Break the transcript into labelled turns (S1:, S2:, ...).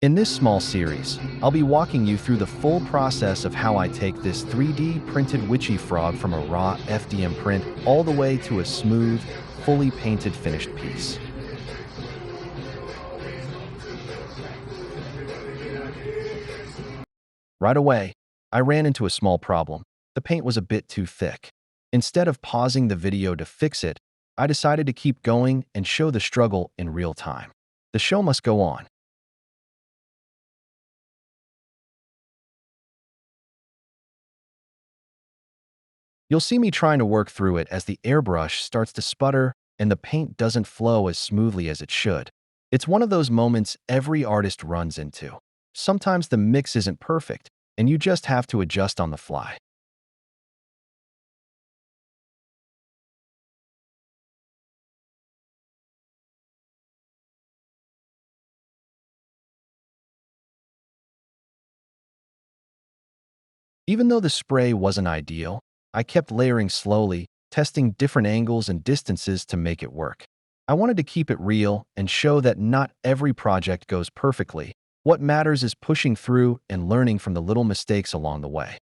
S1: In this small series, I'll be walking you through the full process of how I take this 3D printed witchy frog from a raw FDM print all the way to a smooth, fully painted finished piece. Right away, I ran into a small problem. The paint was a bit too thick. Instead of pausing the video to fix it, I decided to keep going and show the struggle in real time. The show must go on. You'll see me trying to work through it as the airbrush starts to sputter and the paint doesn't flow as smoothly as it should. It's one of those moments every artist runs into. Sometimes the mix isn't perfect, and you just have to adjust on the fly. Even though the spray wasn't ideal, I kept layering slowly, testing different angles and distances to make it work. I wanted to keep it real and show that not every project goes perfectly. What matters is pushing through and learning from the little mistakes along the way.